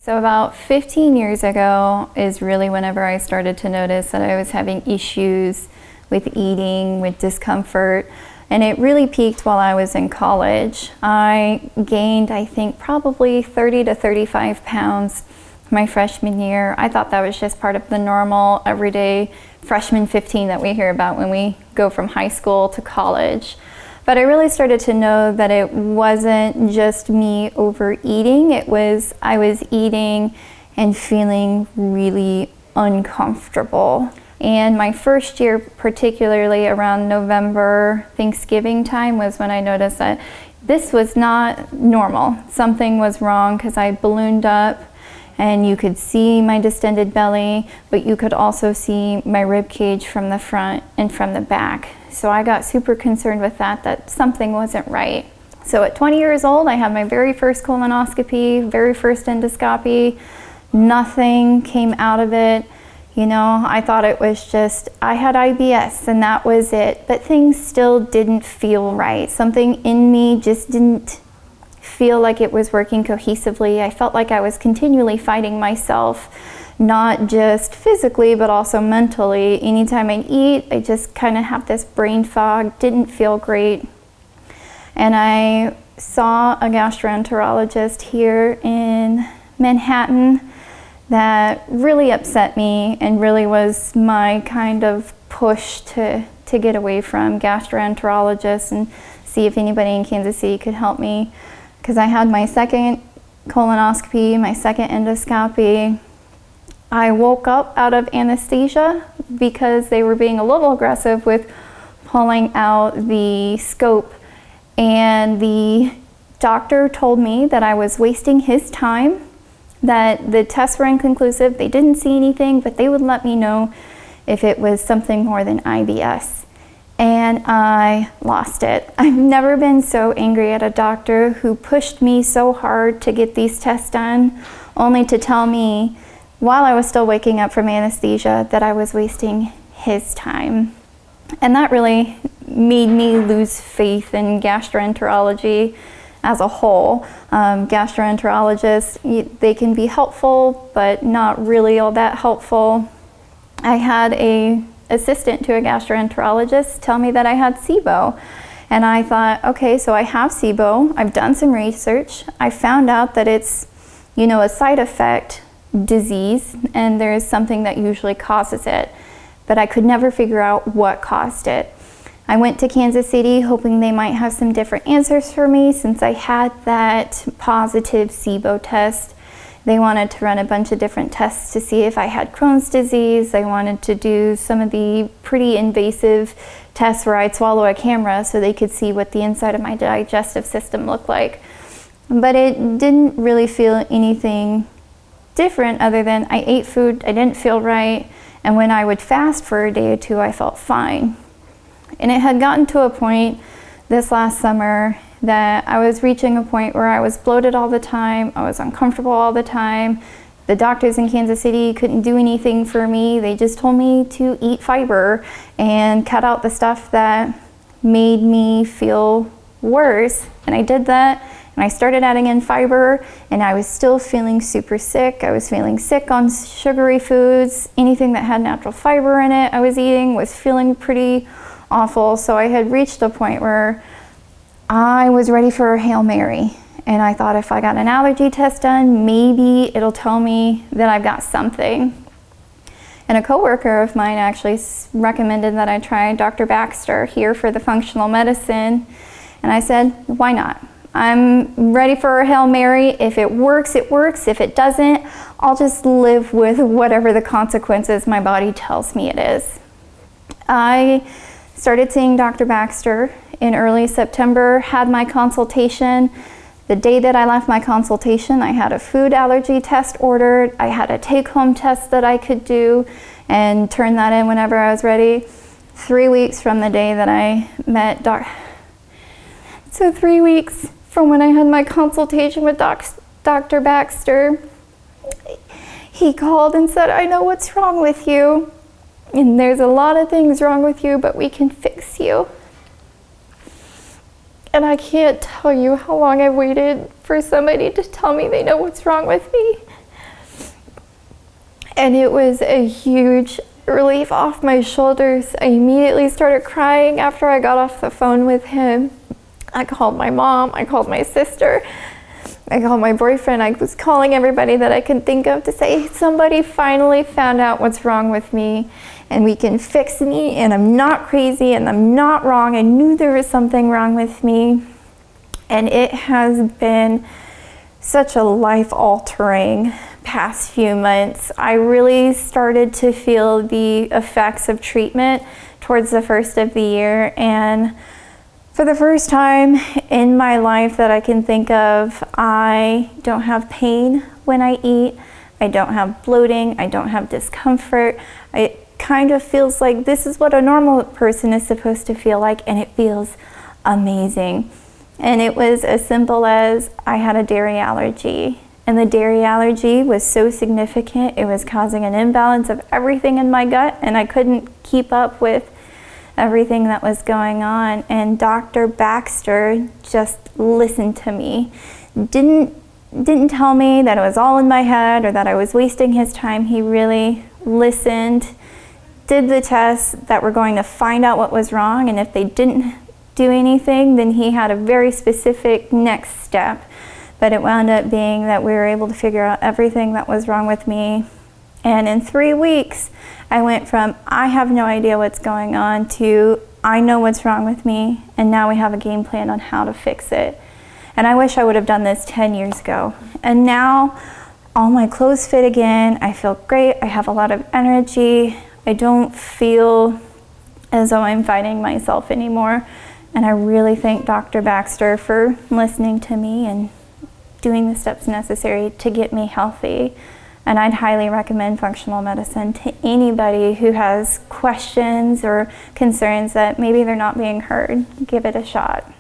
So about 15 years ago is really whenever I started to notice that I was having issues with eating, with discomfort, and it really peaked while I was in college. I gained, I think, probably 30 to 35 pounds my freshman year. I thought that was just part of the normal, everyday freshman 15 that we hear about when we go from high school to college. But I really started to know that it wasn't just me overeating, I was eating and feeling really uncomfortable. And my first year, particularly around November, Thanksgiving time, was when I noticed that this was not normal. Something was wrong because I ballooned up and you could see my distended belly, but you could also see my rib cage from the front and from the back. So I got super concerned with that something wasn't right. So at 20 years old, I had my very first colonoscopy, very first endoscopy. Nothing came out of it. You know, I thought it was just, I had IBS and that was it. But things still didn't feel right. Something in me just didn't feel like it was working cohesively. I felt like I was continually fighting myself, not just physically, but also mentally. Anytime I eat, I just kind of have this brain fog, didn't feel great. And I saw a gastroenterologist here in Manhattan that really upset me and really was my kind of push to get away from gastroenterologists and see if anybody in Kansas City could help me. Because I had my second colonoscopy, my second endoscopy. I woke up out of anesthesia because they were being a little aggressive with pulling out the scope. And the doctor told me that I was wasting his time, that the tests were inconclusive. They didn't see anything, but they would let me know if it was something more than IBS. And I lost it. I've never been so angry at a doctor who pushed me so hard to get these tests done, only to tell me while I was still waking up from anesthesia that I was wasting his time. And that really made me lose faith in gastroenterology as a whole. Gastroenterologists, they can be helpful, but not really all that helpful. I had an assistant to a gastroenterologist tell me that I had SIBO. And I thought, okay, so I have SIBO. I've done some research. I found out that it's, a side effect disease, and there is something that usually causes it. But I could never figure out what caused it. I went to Kansas City hoping they might have some different answers for me since I had that positive SIBO test. They wanted to run a bunch of different tests to see if I had Crohn's disease. They wanted to do some of the pretty invasive tests where I'd swallow a camera so they could see what the inside of my digestive system looked like. But it didn't really feel anything different other than I ate food, I didn't feel right, and when I would fast for a day or two, I felt fine. And it had gotten to a point this last summer that I was reaching a point where I was bloated all the time, I was uncomfortable all the time. The doctors in Kansas City couldn't do anything for me. They just told me to eat fiber and cut out the stuff that made me feel worse. And I did that, and I started adding in fiber, and I was still feeling super sick. I was feeling sick on sugary foods. Anything that had natural fiber in it I was eating was feeling pretty awful. So I had reached a point where I was ready for a Hail Mary, and I thought if I got an allergy test done, maybe it'll tell me that I've got something. And a coworker of mine actually recommended that I try Dr. Baxter here for the functional medicine, and I said, why not? I'm ready for a Hail Mary. If it works, it works. If it doesn't, I'll just live with whatever the consequences my body tells me it is. I started seeing Dr. Baxter in early September, had my consultation. The day that I left my consultation, I had a food allergy test ordered. I had a take-home test that I could do and turn that in whenever I was ready. 3 weeks from the day that I met So 3 weeks from when I had my consultation with Dr. Baxter, he called and said, I know what's wrong with you. And there's a lot of things wrong with you, but we can fix you. And I can't tell you how long I've waited for somebody to tell me they know what's wrong with me. And it was a huge relief off my shoulders. I immediately started crying after I got off the phone with him. I called my mom, I called my sister, I called my boyfriend. I was calling everybody that I could think of to say, somebody finally found out what's wrong with me and we can fix me, and I'm not crazy and I'm not wrong. I knew there was something wrong with me. And it has been such a life-altering past few months. I really started to feel the effects of treatment towards the first of the year, and for the first time in my life that I can think of, I don't have pain when I eat, I don't have bloating, I don't have discomfort. It kind of feels like this is what a normal person is supposed to feel like, and it feels amazing. And it was as simple as I had a dairy allergy. And the dairy allergy was so significant, it was causing an imbalance of everything in my gut, and I couldn't keep up with everything that was going on. And Dr. Baxter just listened to me. Didn't tell me that it was all in my head or that I was wasting his time. He really listened, did the tests that were going to find out what was wrong, and if they didn't do anything, then he had a very specific next step. But it wound up being that we were able to figure out everything that was wrong with me. And in 3 weeks, I went from I have no idea what's going on to I know what's wrong with me, and now we have a game plan on how to fix it. And I wish I would have done this 10 years ago. And now all my clothes fit again. I feel great. I have a lot of energy. I don't feel as though I'm fighting myself anymore. And I really thank Dr. Baxter for listening to me and doing the steps necessary to get me healthy. And I'd highly recommend functional medicine to anybody who has questions or concerns that maybe they're not being heard. Give it a shot.